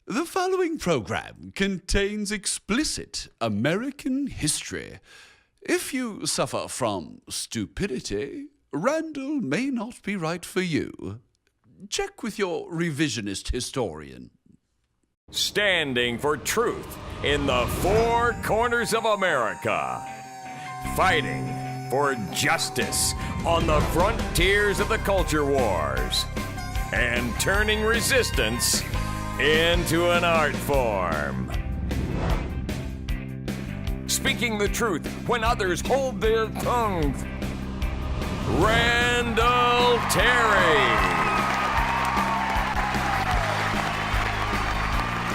The following program contains explicit American history. If you suffer from stupidity, Randall may not be right for you. Check with your revisionist historian. Standing for truth in the four corners of America. Fighting for justice on the frontiers of the culture wars. And turning resistance into an art form. Speaking the truth when others hold their tongues. Randall Terry.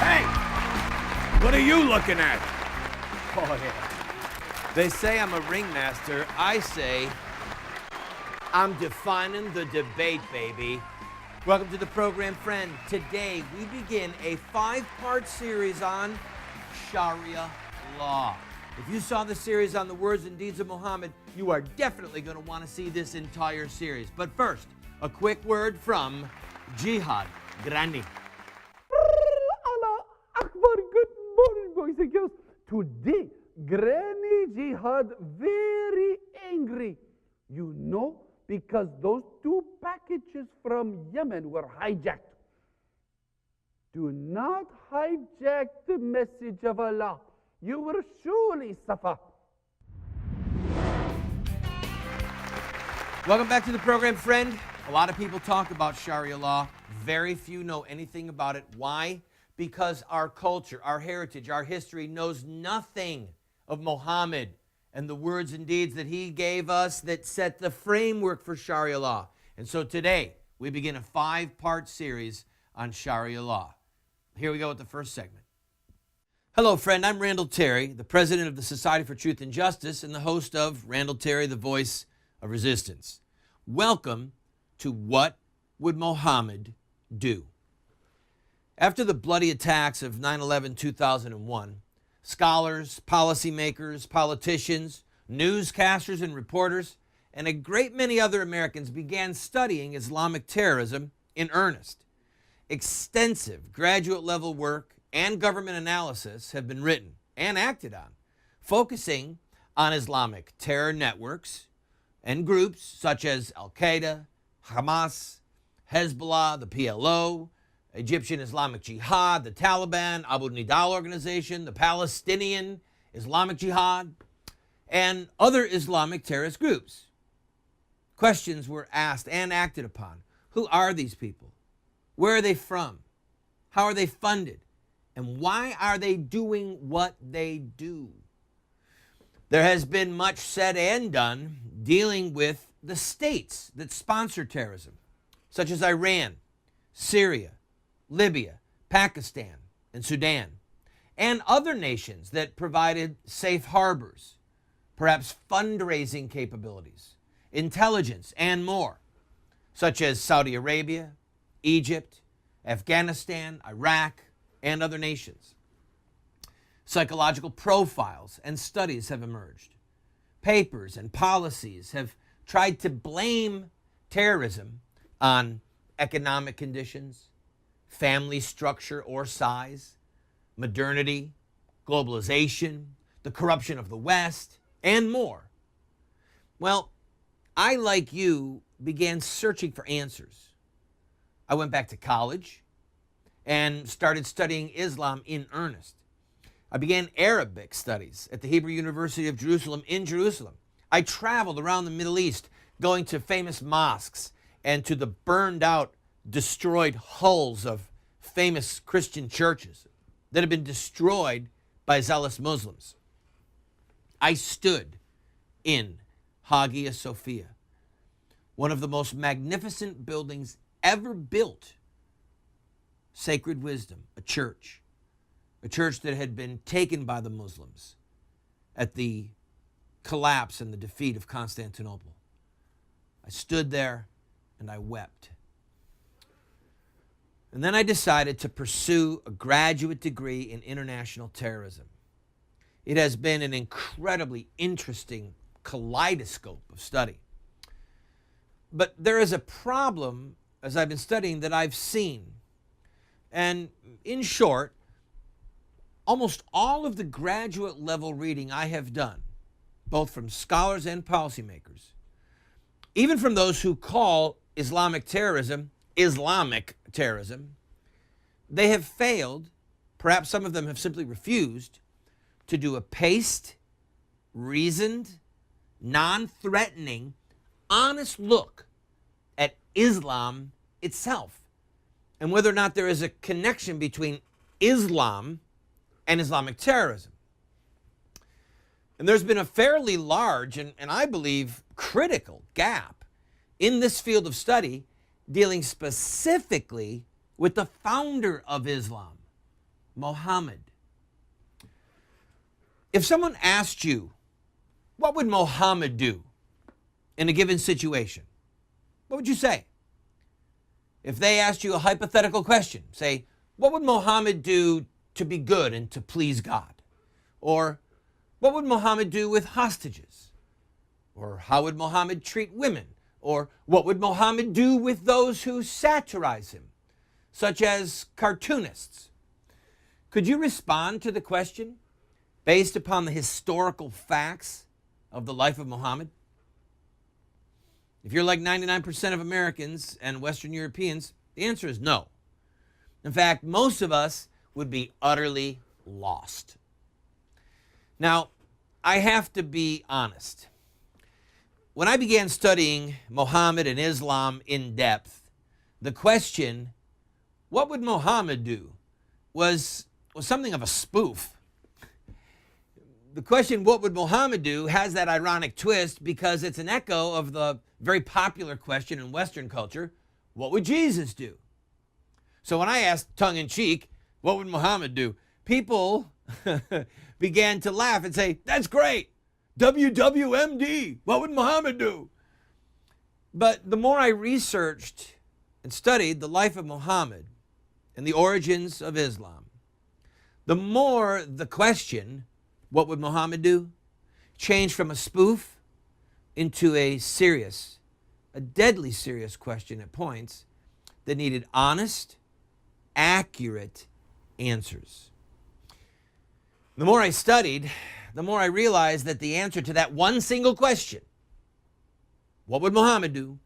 Hey! What are you looking at? Oh, yeah. They say I'm a ringmaster. I say I'm defining the debate, baby. Welcome to the program, friend. Today, we begin a 5-part series on Sharia law. If you saw the series on the words and deeds of Muhammad, you are definitely going to want to see this entire series. But first, a quick word from Jihad Granny. Allah Akbar. Good morning, boys and girls. Today, Granny Jihad very angry. You know, because those 2 packages from Yemen were hijacked. Do not hijack the message of Allah. You will surely suffer. Welcome back to the program, friend. A lot of people talk about Sharia law. Very few know anything about it. Why? Because our culture, our heritage, our history knows nothing of Muhammad and the words and deeds that he gave us that set the framework for Sharia law. And so today, we begin a 5-part series on Sharia law. Here we go with the first segment. Hello, friend. I'm Randall Terry, the president of the Society for Truth and Justice and the host of Randall Terry, the Voice of Resistance. Welcome to What Would Muhammad Do? After the bloody attacks of 9/11-2001, scholars, policymakers, politicians, newscasters, and reporters, and a great many other Americans began studying Islamic terrorism in earnest. Extensive graduate-level work and government analysis have been written and acted on, focusing on Islamic terror networks and groups such as Al-Qaeda, Hamas, Hezbollah, the PLO, Egyptian Islamic Jihad, the Taliban, Abu Nidal organization, the Palestinian Islamic Jihad, and other Islamic terrorist groups. Questions were asked and acted upon. Who are these people? Where are they from? How are they funded? And why are they doing what they do? There has been much said and done dealing with the states that sponsor terrorism, such as Iran, Syria, Libya, Pakistan, and Sudan, and other nations that provided safe harbors, perhaps fundraising capabilities, intelligence, and more, such as Saudi Arabia, Egypt, Afghanistan, Iraq, and other nations. Psychological profiles and studies have emerged. Papers and policies have tried to blame terrorism on economic conditions, family structure or size, modernity, globalization, the corruption of the West, and more. Well, I, like you, began searching for answers. I went back to college and started studying Islam in earnest. I began Arabic studies at the Hebrew University of Jerusalem in Jerusalem. I traveled around the Middle East, going to famous mosques and to the burned out, destroyed hulls of famous Christian churches that had been destroyed by zealous Muslims. I stood in Hagia Sophia, one of the most magnificent buildings ever built. Sacred Wisdom, a church that had been taken by the Muslims at the collapse and the defeat of Constantinople. I stood there and I wept. And then I decided to pursue a graduate degree in international terrorism. It has been an incredibly interesting kaleidoscope of study. But there is a problem, as I've been studying, that I've seen. And in short, almost all of the graduate level reading I have done, both from scholars and policymakers, even from those who call Islamic terrorism, they have failed, perhaps some of them have simply refused, to do a paced, reasoned, non-threatening, honest look at Islam itself and whether or not there is a connection between Islam and Islamic terrorism. And there's been a fairly large and I believe critical gap in this field of study dealing specifically with the founder of Islam, Muhammad. If someone asked you, what would Muhammad do in a given situation? What would you say? If they asked you a hypothetical question, say, what would Muhammad do to be good and to please God? Or what would Muhammad do with hostages? Or how would Muhammad treat women? Or what would Muhammad do with those who satirize him, such as cartoonists? Could you respond to the question based upon the historical facts of the life of Muhammad? If you're like 99% of Americans and Western Europeans, the answer is no. In fact, most of us would be utterly lost. Now, I have to be honest. When I began studying Muhammad and Islam in depth, the question, what would Muhammad do, was something of a spoof. The question, what would Muhammad do, has that ironic twist because it's an echo of the very popular question in Western culture, what would Jesus do? So when I asked tongue-in-cheek, what would Muhammad do? People began to laugh and say, that's great. WWMD, what would Muhammad do? But the more I researched and studied the life of Muhammad and the origins of Islam, the more the question, what would Muhammad do, changed from a spoof into a serious, a deadly serious question at points that needed honest, accurate answers. The more I studied, the more I realized that the answer to that one single question, what would Muhammad do,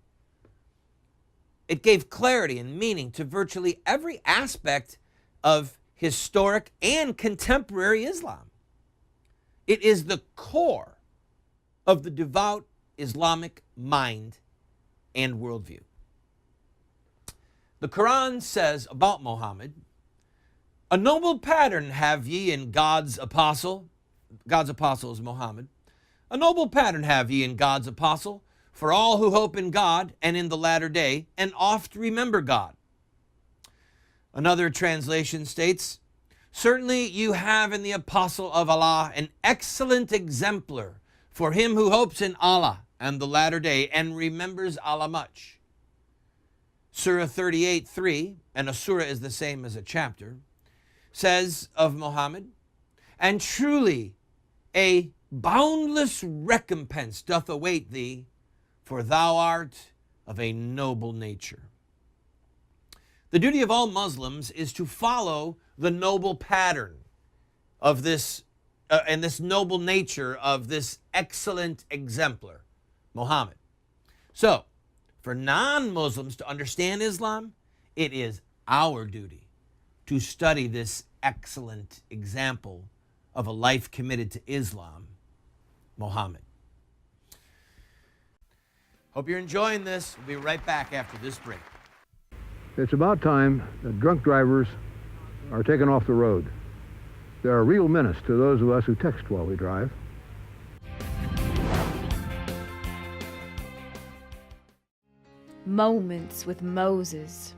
it gave clarity and meaning to virtually every aspect of historic and contemporary Islam. It is the core of the devout Islamic mind and worldview. The Quran says about Muhammad, a noble pattern have ye in God's apostle. God's apostle is Muhammad. A noble pattern have ye in God's apostle for all who hope in God and in the latter day and oft remember God. Another translation states, certainly you have in the apostle of Allah an excellent exemplar for him who hopes in Allah and the latter day and remembers Allah much. Surah 38:3, and a surah is the same as a chapter, says of Muhammad, and truly a boundless recompense doth await thee, for thou art of a noble nature. The duty of all Muslims is to follow the noble pattern of this and this noble nature of this excellent exemplar, Muhammad. So, for non-Muslims to understand Islam, it is our duty to study this excellent example of a life committed to Islam, Muhammad. Hope you're enjoying this. We'll be right back after this break. It's about time that drunk drivers are taken off the road. They're a real menace to those of us who text while we drive. Moments with Moses.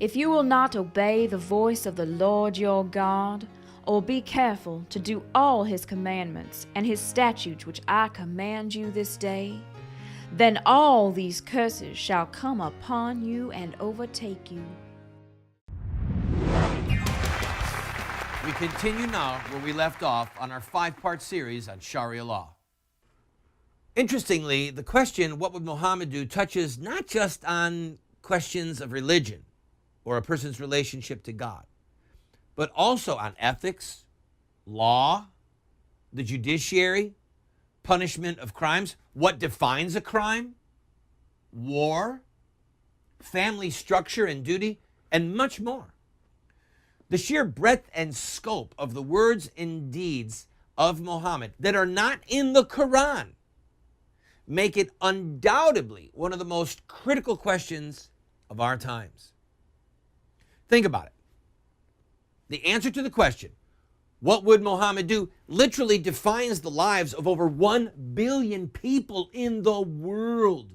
If you will not obey the voice of the Lord your God, or be careful to do all his commandments and his statutes which I command you this day, then all these curses shall come upon you and overtake you. We continue now where we left off on our 5-part series on Sharia law. Interestingly, the question, what would Muhammad do, touches not just on questions of religion or a person's relationship to God, but also on ethics, law, the judiciary, punishment of crimes, what defines a crime, war, family structure and duty, and much more. The sheer breadth and scope of the words and deeds of Muhammad that are not in the Quran make it undoubtedly one of the most critical questions of our times. Think about it. The answer to the question, what would Muhammad do, literally defines the lives of over 1 billion people in the world.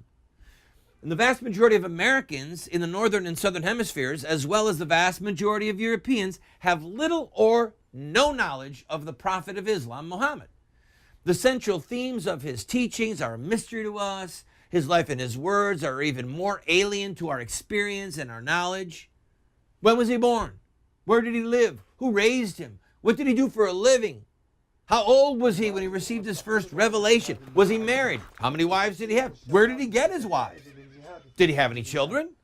And the vast majority of Americans in the northern and southern hemispheres, as well as the vast majority of Europeans, have little or no knowledge of the Prophet of Islam, Muhammad. The central themes of his teachings are a mystery to us. His life and his words are even more alien to our experience and our knowledge. When was he born? Where did he live? Who raised him? What did he do for a living? How old was he when he received his first revelation? Was he married? How many wives did he have? Where did he get his wives? Did he have any children?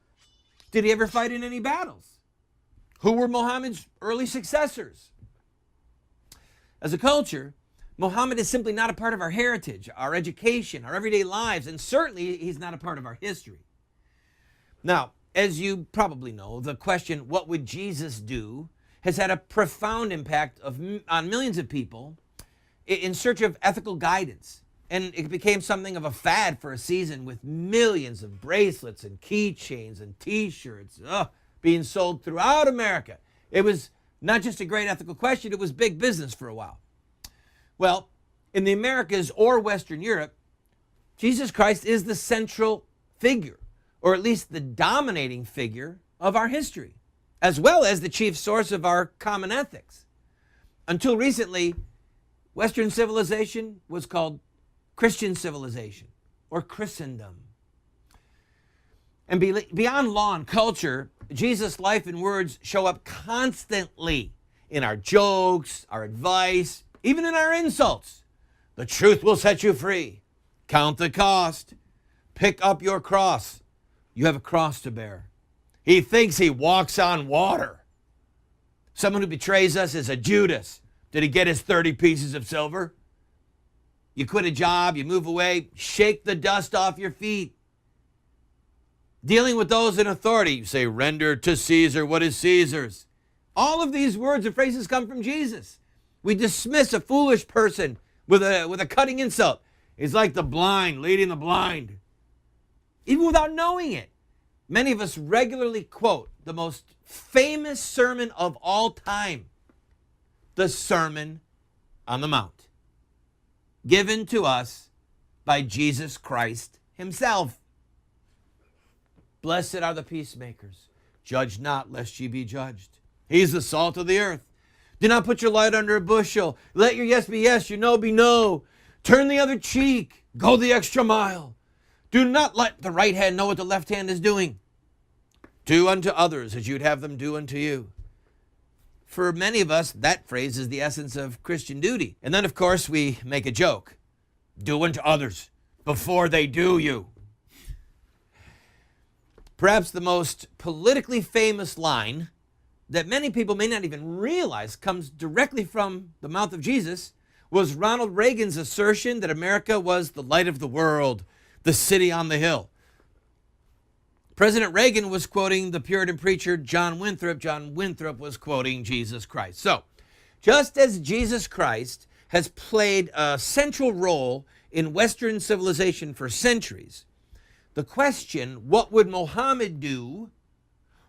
Did he ever fight in any battles? Who were Muhammad's early successors? As a culture, Muhammad is simply not a part of our heritage, our education, our everyday lives, and certainly he's not a part of our history. Now, as you probably know, the question, what would Jesus do, has had a profound impact on millions of people in search of ethical guidance. And it became something of a fad for a season, with millions of bracelets and keychains and T-shirts being sold throughout America. It was not just a great ethical question, it was big business for a while. Well, in the Americas or Western Europe, Jesus Christ is the central figure, or at least the dominating figure of our history, as well as the chief source of our common ethics. Until recently, Western civilization was called Christian civilization or Christendom. And beyond law and culture, Jesus' life and words show up constantly in our jokes, our advice, even in our insults. The truth will set you free. Count the cost. Pick up your cross. You have a cross to bear. He thinks he walks on water. Someone who betrays us is a Judas. Did he get his 30 pieces of silver? You quit a job, you move away, shake the dust off your feet. Dealing with those in authority, you say, render to Caesar what is Caesar's. All of these words and phrases come from Jesus. We dismiss a foolish person with a cutting insult. It's like the blind leading the blind. Even without knowing it, many of us regularly quote the most famous sermon of all time, the Sermon on the Mount, given to us by Jesus Christ himself. Blessed are the peacemakers. Judge not, lest ye be judged. He's the salt of the earth. Do not put your light under a bushel. Let your yes be yes, your no be no. Turn the other cheek. Go the extra mile. Do not let the right hand know what the left hand is doing. Do unto others as you'd have them do unto you. For many of us, that phrase is the essence of Christian duty. And then, of course, we make a joke. Do unto others before they do you. Perhaps the most politically famous line that many people may not even realize comes directly from the mouth of Jesus was Ronald Reagan's assertion that America was the light of the world, the city on the hill. President Reagan was quoting the Puritan preacher John Winthrop. John Winthrop was quoting Jesus Christ. So, just as Jesus Christ has played a central role in Western civilization for centuries, the question, what would Muhammad do,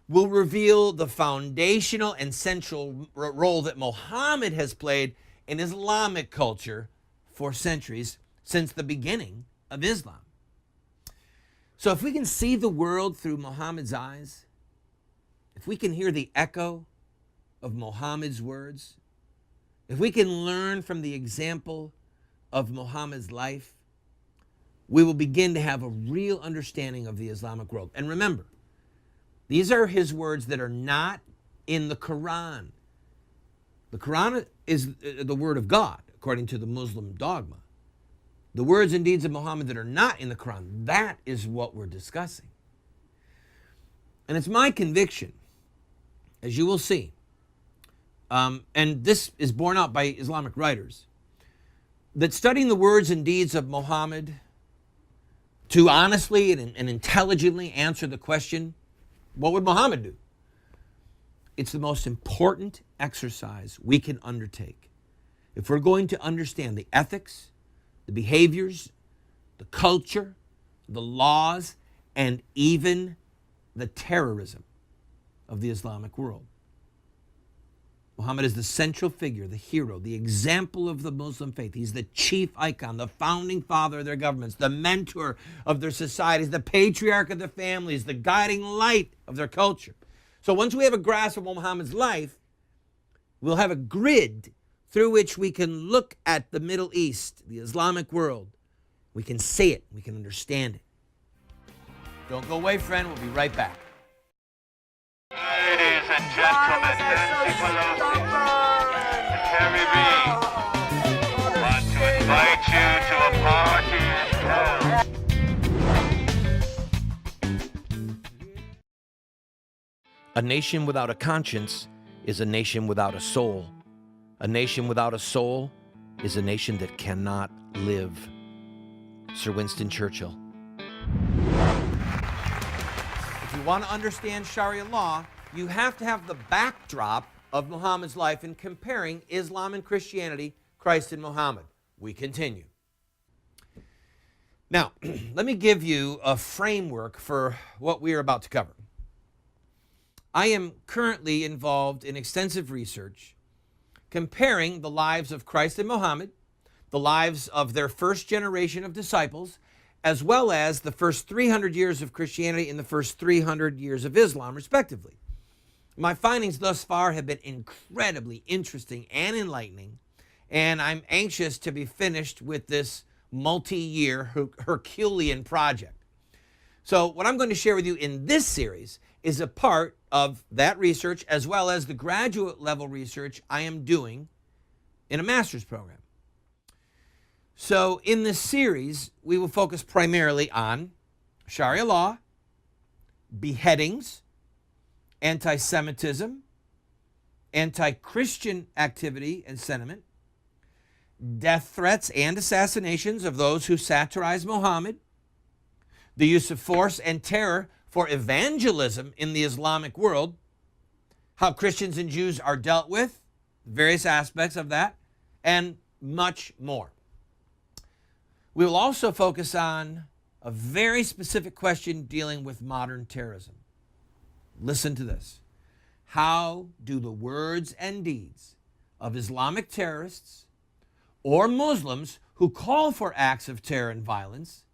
will reveal the foundational and central role that Muhammad has played in Islamic culture for centuries, since the beginning of Islam. So if we can see the world through Muhammad's eyes, if we can hear the echo of Muhammad's words, if we can learn from the example of Muhammad's life, we will begin to have a real understanding of the Islamic world. And remember, these are his words that are not in the Quran. The Quran is the word of God, according to the Muslim dogma. The words and deeds of Muhammad that are not in the Quran, that is what we're discussing. And it's my conviction as you will see, and this is borne out by Islamic writers, that studying the words and deeds of Muhammad to honestly and intelligently answer the question, what would Muhammad do? It's the most important exercise we can undertake if we're going to understand the ethics, the behaviors, the culture, the laws, and even the terrorism of the Islamic world. Muhammad is the central figure, the hero, the example of the Muslim faith. He's the chief icon, the founding father of their governments, the mentor of their societies, the patriarch of their families, the guiding light of their culture. So once we have a grasp of Muhammad's life, we'll have a grid through which we can look at the Middle East, the Islamic world. We can see it, we can understand it. Don't go away, friend. We'll be right back. Ladies and gentlemen, Nancy Pelosi and Harry Reid want to invite you to a party in hell. A nation without a conscience is a nation without a soul. A nation without a soul is a nation that cannot live. Sir Winston Churchill. If you want to understand Sharia law, you have to have the backdrop of Muhammad's life in comparing Islam and Christianity, Christ and Muhammad. We continue. Now, let me give you a framework for what we are about to cover. I am currently involved in extensive research comparing the lives of Christ and Muhammad, the lives of their first generation of disciples, as well as the first 300 years of Christianity and the first 300 years of Islam, respectively. My findings thus far have been incredibly interesting and enlightening, and I'm anxious to be finished with this multi-year Herculean project. So what I'm going to share with you in this series is a part of that research, as well as the graduate level research I am doing in a master's program. So in this series, we will focus primarily on Sharia law, beheadings, anti-Semitism, anti-Christian activity and sentiment, death threats and assassinations of those who satirize Muhammad, the use of force and terror for evangelism in the Islamic world, how Christians and Jews are dealt with, various aspects of that, and much more. We will also focus on a very specific question dealing with modern terrorism. Listen to this. How do the words and deeds of Islamic terrorists or Muslims who call for acts of terror and violence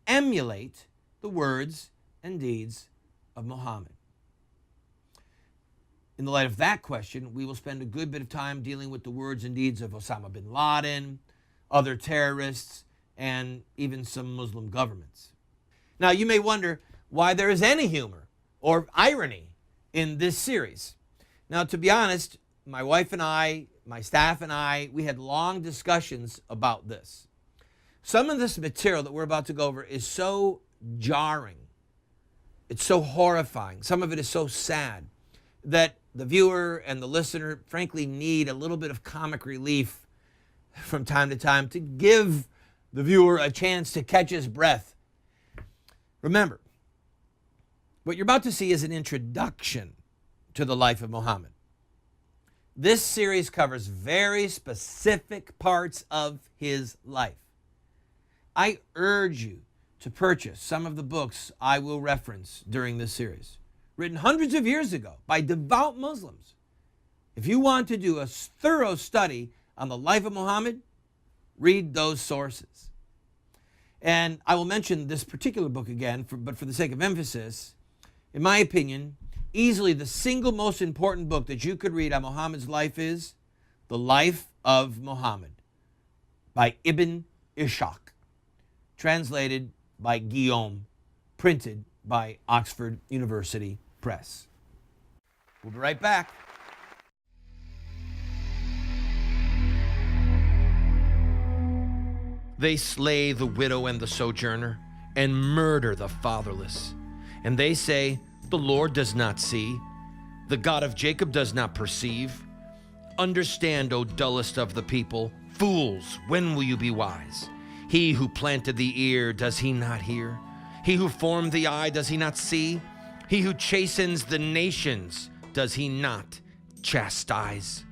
emulate the words and deeds of Muhammad? In the light of that question, we will spend a good bit of time dealing with the words and deeds of Osama bin Laden, other terrorists, and even some Muslim governments. Now, you may wonder why there is any humor or irony in this series. Now, to be honest, my wife and I, my staff and I, we had long discussions about this. Some of this material that we're about to go over is so jarring, it's so horrifying, some of it is so sad, that the viewer and the listener, frankly, need a little bit of comic relief from time to time to give the viewer a chance to catch his breath. Remember, what you're about to see is an introduction to the life of Muhammad. This series covers very specific parts of his life. I urge you to purchase some of the books I will reference during this series, written hundreds of years ago by devout Muslims. If you want to do a thorough study on the life of Muhammad, read those sources. And I will mention this particular book again, but for the sake of emphasis, in my opinion, easily the single most important book that you could read on Muhammad's life is The Life of Muhammad by Ibn Ishaq, translated by Guillaume, printed by Oxford University Press. We'll be right back. They slay the widow and the sojourner and murder the fatherless. And they say, the Lord does not see. The God of Jacob does not perceive? Understand, O dullest of the people. Fools, when will you be wise? He who planted the ear, does he not hear? He who formed the eye, does he not see? He who chastens the nations, does he not chastise?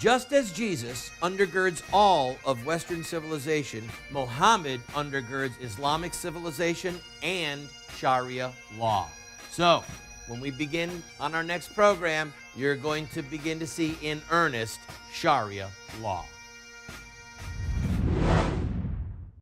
Just as Jesus undergirds all of Western civilization, Muhammad undergirds Islamic civilization and Sharia law. So, when we begin on our next program, you're going to begin to see in earnest Sharia law.